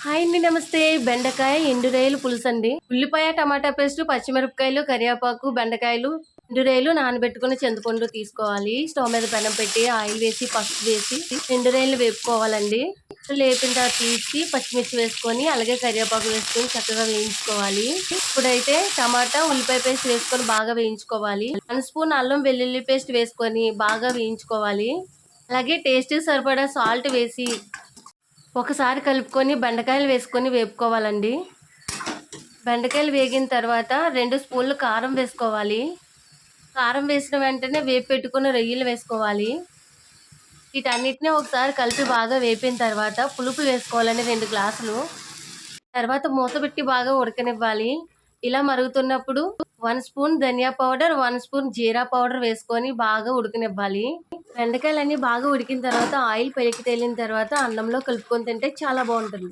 Hi అండి. నమస్తే. బెండకాయ, ఎండు రొయ్యలు పులుసండి. ఉల్లిపాయ, టమాటా పేస్టు, పచ్చిమిరపకాయలు, కరివేపాకు, బెండకాయలు, ఎండు రొయ్యలు నానబెట్టుకుని చింతపండు తీసుకోవాలి. స్టవ్ మీద పెనం పెట్టి ఆయిల్ వేసి, పసుపు వేసి ఎండు రొయ్యలు వేపుకోవాలండి. లేపిన తర్వాత తీసి పచ్చిమిర్చి వేసుకొని అలాగే కరివేపాకు వేసుకొని చక్కగా వేయించుకోవాలి. ఇప్పుడైతే టమాటా, ఉల్లిపాయ పేస్ట్ వేసుకొని బాగా వేయించుకోవాలి. 1 స్పూన్ అల్లం వెల్లుల్లి పేస్ట్ వేసుకొని బాగా వేయించుకోవాలి. అలాగే టేస్ట్‌కి సరిపడా సాల్ట్ వేసి ఒకసారి కలుపుకొని బెండకాయలు వేసుకొని వేపుకోవాలండి. బెండకాయలు వేగిన తర్వాత 2 స్పూన్లు కారం వేసుకోవాలి. కారం వేసిన వెంటనే వేపి పెట్టుకున్న రొయ్యలు వేసుకోవాలి. వీటన్నిటిని ఒకసారి కలిపి బాగా వేపిన తర్వాత పులుపు వేసుకోవాలండి 2 గ్లాసులు. తర్వాత మూత పెట్టి బాగా ఉడకనివ్వాలి. ఇలా మరుగుతున్నప్పుడు 1 స్పూన్ ధనియా పౌడర్, 1 స్పూన్ జీరా పౌడర్ వేసుకొని బాగా ఉడకనివ్వాలి. బెండకాయలన్నీ బాగా ఉడికిన తర్వాత ఆయిల్ పైకి తేలిన తర్వాత అన్నంలో కలుపుకొని తింటే చాలా బాగుంటుంది.